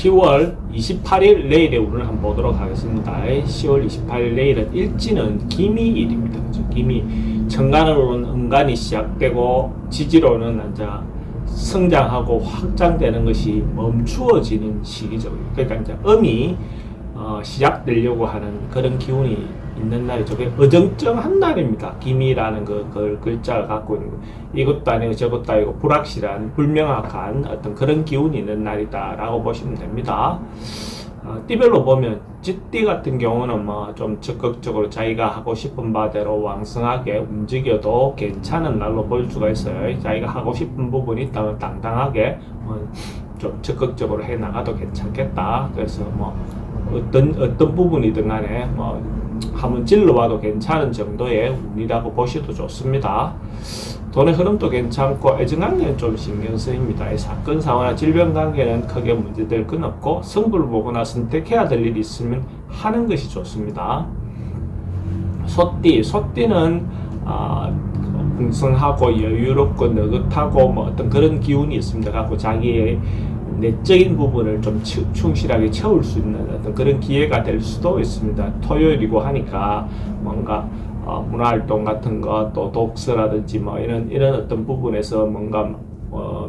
10월 28일 내일의 운을 한번 보도록 하겠습니다. 10월 28일 내일은 일지는 기미일입니다. 기미 천간으로는 음간이 시작되고 지지로는 이제 성장하고 확장되는 것이 멈추어지는 시기죠. 그러니까 이제 음이 시작되려고 하는 그런 기운이 있는 날이죠. 어정쩡한 날입니다. 기미라는 그 글자를 갖고 있는 거. 이것도 아니고 저것도 아니고 불확실한 불명확한 어떤 그런 기운이 있는 날이다라고 보시면 됩니다. 띠별로 보면 쥐띠 같은 경우는 뭐 좀 적극적으로 자기가 하고 싶은 바대로 왕성하게 움직여도 괜찮은 날로 볼 수가 있어요. 자기가 하고 싶은 부분이 있다면 당당하게 좀 적극적으로 해 나가도 괜찮겠다. 그래서 뭐 어떤 부분이든 간에 뭐 한번 찔러봐도 괜찮은 정도의 운이라고 보셔도 좋습니다. 돈의 흐름도 괜찮고 애정관계는 좀 신경 쓰입니다. 사건, 사고나 질병 관계는 크게 문제될 건 없고 승부를 보거나 선택해야 될 일이 있으면 하는 것이 좋습니다. 소띠는 풍성하고 여유롭고 느긋하고 뭐 어떤 그런 기운이 있습니다. 갖고 자기의 내적인 부분을 좀 충실하게 채울 수 있는 어떤 그런 기회가 될 수도 있습니다. 토요일이고 하니까 뭔가 문화활동 같은 거, 또 독서라든지 뭐 이런 어떤 부분에서 뭔가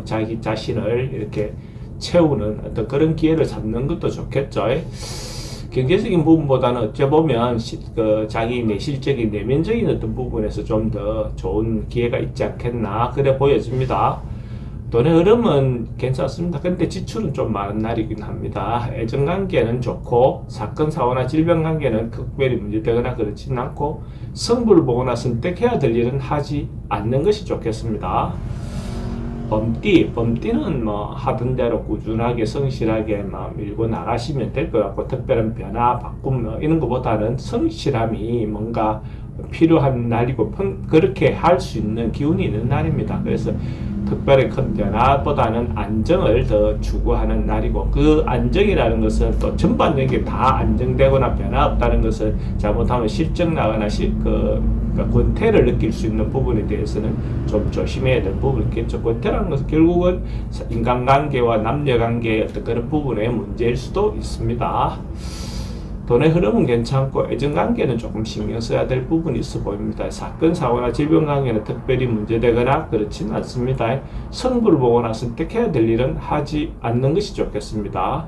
자기 자신을 이렇게 채우는 어떤 그런 기회를 잡는 것도 좋겠죠. 경제적인 부분보다는 어찌 보면 자기 내실적인 내면적인 어떤 부분에서 좀 더 좋은 기회가 있지 않겠나 그래 보여집니다. 돈의 흐름은 괜찮습니다. 근데 지출은 좀 많은 날이긴 합니다. 애정관계는 좋고 사건, 사고나 질병 관계는 특별히 문제되거나 그렇지는 않고 승부를 보거나 선택해야 될 일은 하지 않는 것이 좋겠습니다. 범띠는 뭐 하던 대로 꾸준하게 성실하게 밀고 나가시면 될 것 같고 특별한 변화, 바꿈 이런 것보다는 성실함이 뭔가 필요한 날이고 그렇게 할 수 있는 기운이 있는 날입니다. 그래서 특별히 큰 변화보다는 안정을 더 추구하는 날이고 그 안정이라는 것은 또 전반적인 게 다 안정되거나 변화 없다는 것은 잘못하면 실적 나거나 권태를 느낄 수 있는 부분에 대해서는 좀 조심해야 될 부분이 있겠죠. 권태라는 것은 결국은 인간관계와 남녀관계의 어떤 그런 부분의 문제일 수도 있습니다. 돈의 흐름은 괜찮고 애정관계는 조금 신경 써야 될 부분이 있어 보입니다. 사건, 사고나 질병관계는 특별히 문제되거나 그렇지는 않습니다. 승부를 보거나 선택해야 될 일은 하지 않는 것이 좋겠습니다.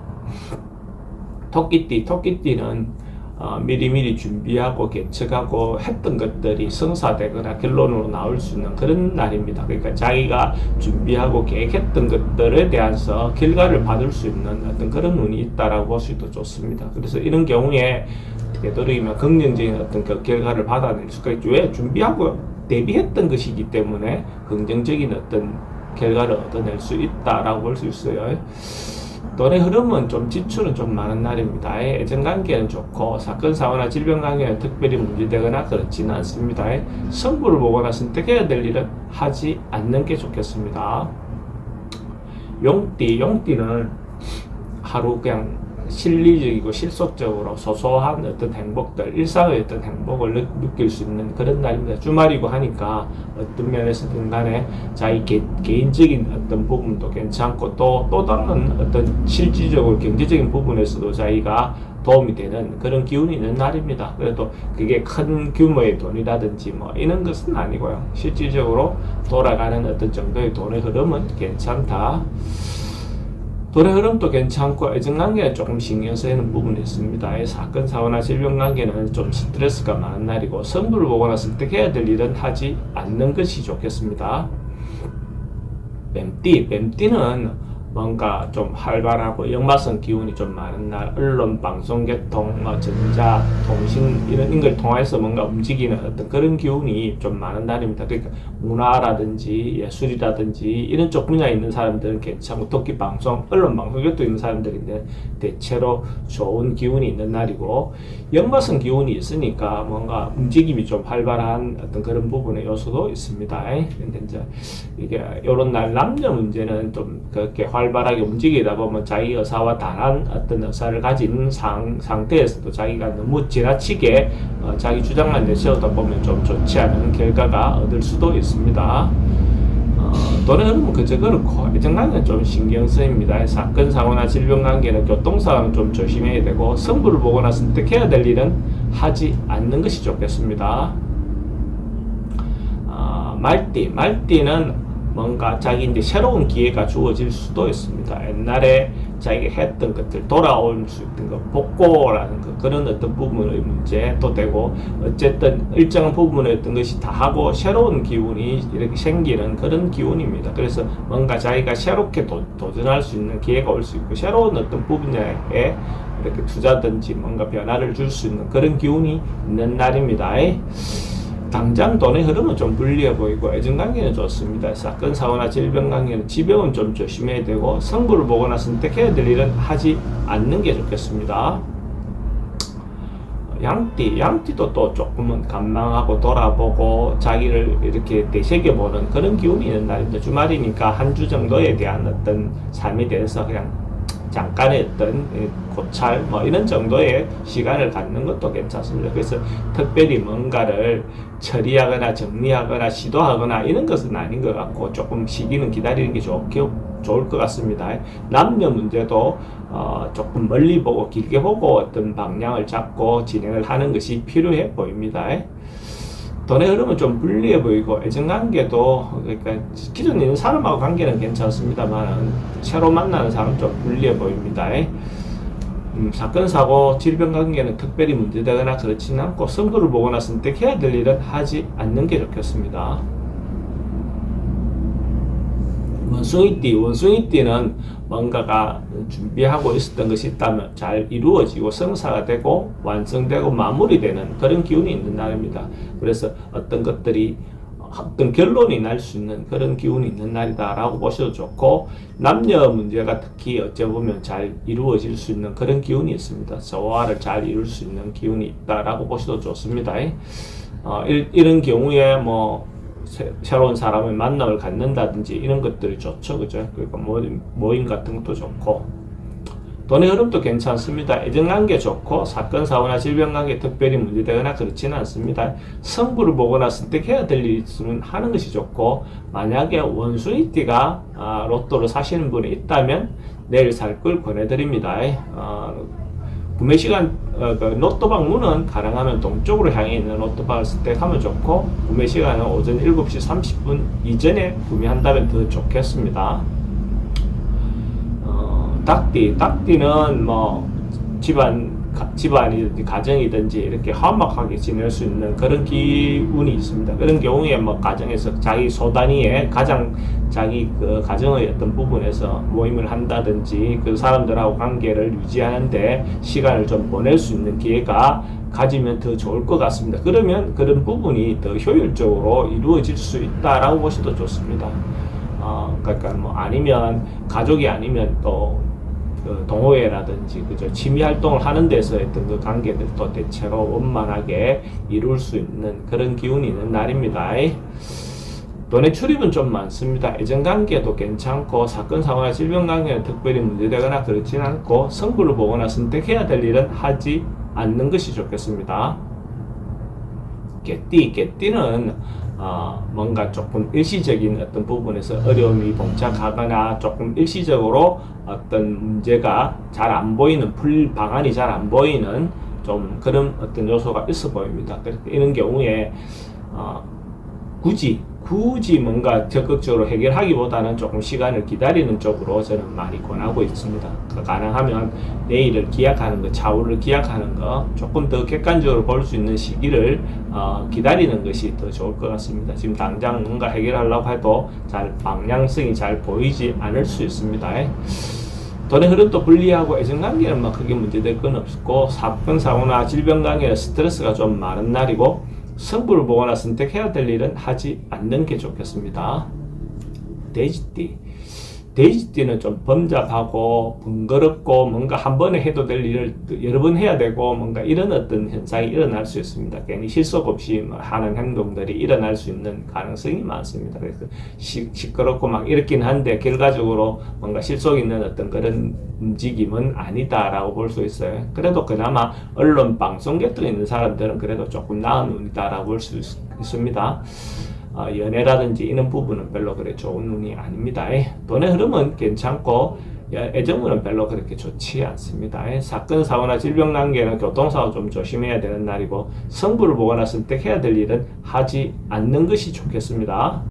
토끼띠는 미리미리 준비하고 개척하고 했던 것들이 성사되거나 결론으로 나올 수 있는 그런 날입니다. 그러니까 자기가 준비하고 계획했던 것들에 대해서 결과를 받을 수 있는 어떤 그런 운이 있다라고 보셔도 좋습니다. 그래서 이런 경우에 되도록이면 긍정적인 어떤 그 결과를 받아낼 수가 있죠. 왜? 준비하고 대비했던 것이기 때문에 긍정적인 어떤 결과를 얻어낼 수 있다라고 볼 수 있어요. 돈의 흐름은 좀 지출은 좀 많은 날입니다. 애정관계는 좋고 사건, 사고나 질병 관계는 특별히 문제되거나 그렇지는 않습니다. 승부를 보거나 선택해야 될 일은 하지 않는 게 좋겠습니다. 용띠는 하루 그냥 실리적이고 실속적으로 소소한 어떤 행복들, 일상의 어떤 행복을 느낄 수 있는 그런 날입니다. 주말이고 하니까 어떤 면에서든 간에 자기 개인적인 어떤 부분도 괜찮고 또 다른 어떤 실질적으로 경제적인 부분에서도 자기가 도움이 되는 그런 기운이 있는 날입니다. 그래도 그게 큰 규모의 돈이라든지 뭐 이런 것은 아니고요. 실질적으로 돌아가는 어떤 정도의 돈의 흐름은 괜찮다. 돈의 흐름도 괜찮고 애정관계는 조금 신경 쓰이는 부분이 있습니다. 사건, 사고나 질병 관계는 좀 스트레스가 많은 날이고 승부를 보거나 선택해야 될 일은 하지 않는 것이 좋겠습니다. 뱀띠는 뭔가 좀 활발하고 역마성 기운이 좀 많은 날, 언론, 방송, 개통, 전자, 통신 이런 걸 통해서 뭔가 움직이는 어떤 그런 기운이 좀 많은 날입니다. 그러니까 문화라든지 예술이라든지 이런 쪽 분야에 있는 사람들은 괜찮고 특히 방송, 언론, 방송 격도 있는 사람들인데 대체로 좋은 기운이 있는 날이고 역마성 기운이 있으니까 뭔가 움직임이 좀 활발한 어떤 그런 부분의 요소도 있습니다. 근데 이제 이게 이런 날 남녀 문제는 좀 그렇게 활발하게 움직이다 보면 자기 의사와 다른 어떤 의사를 가진 상태에서도 자기가 너무 지나치게 자기 주장만 내세우다 보면 좀 좋지 않은 결과가 얻을 수도 있습니다. 돈의 흐름은 그저 그렇고 애정관계는 좀 신경 쓰입니다. 사건 사고나 질병 관계는 교통사고는 좀 조심해야 되고 승부를 보거나 선택해야 될 일은 하지 않는 것이 좋겠습니다. 말띠는 뭔가 자기 이제 새로운 기회가 주어질 수도 있습니다. 옛날에 자기가 했던 것들 돌아올 수 있던 것, 복고라는 것, 그런 어떤 부분의 문제도 되고, 어쨌든 일정한 부분의 어떤 것이 다 하고 새로운 기운이 이렇게 생기는 그런 기운입니다. 그래서 뭔가 자기가 새롭게 도전할 수 있는 기회가 올 수 있고, 새로운 어떤 부분에 이렇게 투자든지 뭔가 변화를 줄 수 있는 그런 기운이 있는 날입니다. 당장 돈의 흐름은 좀 불리해 보이고 애정관계는 좋습니다. 사건 사고나 질병 관계는 지병은 좀 조심해야 되고 승부를 보거나 선택해야 될 일은 하지 않는 게 좋겠습니다. 양띠도 또 조금은 관망하고 돌아보고 자기를 이렇게 되새겨보는 그런 기운이 있는 날입니다. 주말이니까 한 주 정도에 대한 어떤 삶에 대해서 그냥 잠깐의 어떤 고찰 이런 정도의 시간을 갖는 것도 괜찮습니다. 그래서 특별히 뭔가를 처리하거나 정리하거나 시도하거나 이런 것은 아닌 것 같고 조금 시기는 기다리는 게 좋을 것 같습니다. 남녀 문제도 조금 멀리 보고 길게 보고 어떤 방향을 잡고 진행을 하는 것이 필요해 보입니다. 돈의 흐름은 좀 불리해 보이고 애정관계도 그러니까 기존에 있는 사람하고 관계는 괜찮습니다만 새로 만나는 사람 좀 불리해 보입니다. 사건 사고 질병 관계는 특별히 문제되거나 그렇지는 않고 승부를 보거나 선택해야 될 일은 하지 않는 게 좋겠습니다. 원숭이띠는 뭔가가 준비하고 있었던 것이 있다면 잘 이루어지고 성사가 되고 완성되고 마무리되는 그런 기운이 있는 날입니다. 그래서 어떤 것들이 어떤 결론이 날 수 있는 그런 기운이 있는 날이다라고 보셔도 좋고 남녀 문제가 특히 어쩌보면 잘 이루어질 수 있는 그런 기운이 있습니다. 조화를 잘 이룰 수 있는 기운이 있다라고 보셔도 좋습니다. 이런 경우에 새로운 사람의 만남을 갖는다든지 이런 것들이 좋죠. 그죠? 그러니까 모임 같은 것도 좋고 돈의 흐름도 괜찮습니다. 애정관계 좋고 사건 사고나 질병관계 특별히 문제되거나 그렇지는 않습니다. 승부를 보거나 선택해야 될 일이 있으면 하는 것이 좋고 만약에 원숭이띠가 로또를 사시는 분이 있다면 내일 살 걸 권해드립니다. 구매 시간 로또방 문은 가능하면 동쪽으로 향해 있는 로또방을 선택하면 좋고 구매 시간은 오전 7시 30분 이전에 구매한다면 더 좋겠습니다. 닭띠는 집안이든지 가정이든지 이렇게 화목하게 지낼 수 있는 그런 기운이 있습니다. 그런 경우에 가정에서 자기 소단위에 가장 자기 그 가정의 어떤 부분에서 모임을 한다든지 그 사람들하고 관계를 유지하는데 시간을 좀 보낼 수 있는 기회가 가지면 더 좋을 것 같습니다. 그러면 그런 부분이 더 효율적으로 이루어질 수 있다라고 보셔도 좋습니다. 그러니까 아니면 가족이 아니면 또 그 동호회라든지 그죠 취미 활동을 하는 데서 했던 그 관계들도 대체로 원만하게 이룰 수 있는 그런 기운이 있는 날입니다. 돈의 출입은 좀 많습니다. 애정관계도 괜찮고 사건 사고나 질병 관계는 특별히 문제되거나 그렇지는 않고 승부를 보거나 선택해야 될 일은 하지 않는 것이 좋겠습니다. 개띠는 뭔가 조금 일시적인 어떤 부분에서 어려움이 봉착하거나 조금 일시적으로 어떤 문제가 잘 안 보이는 방안이 잘 안 보이는 좀 그런 어떤 요소가 있어 보입니다. 그래서 이런 경우에 굳이 뭔가 적극적으로 해결하기보다는 조금 시간을 기다리는 쪽으로 저는 많이 권하고 있습니다. 가능하면 내일을 기약하는 거, 차후를 기약하는 거, 조금 더 객관적으로 볼 수 있는 시기를 기다리는 것이 더 좋을 것 같습니다. 지금 당장 뭔가 해결하려고 해도 방향성이 잘 보이지 않을 수 있습니다. 돈의 흐름도 불리하고 애정관계는 크게 문제될 건 없고 사건 사고나 질병 관계는 스트레스가 좀 많은 날이고 승부를 보거나 선택해야 될 일은 하지 않는 게 좋겠습니다. 돼지띠는 좀 범잡하고 번거롭고 뭔가 한 번에 해도 될 일을 여러 번 해야 되고 뭔가 이런 어떤 현상이 일어날 수 있습니다. 괜히 실속 없이 하는 행동들이 일어날 수 있는 가능성이 많습니다. 그래서 시끄럽고 이렇긴 한데 결과적으로 뭔가 실속 있는 어떤 그런 움직임은 아니다라고 볼 수 있어요. 그래도 그나마 언론 방송 계통에 있는 사람들은 그래도 조금 나은 운이다라고 볼 수 있습니다. 연애라든지 이런 부분은 별로 그래 좋은 운이 아닙니다. 돈의 흐름은 괜찮고 애정운은 별로 그렇게 좋지 않습니다. 사건, 사고나 질병 난개나 교통사고 좀 조심해야 되는 날이고, 성부를 보거나 선택해야 될 일은 하지 않는 것이 좋겠습니다.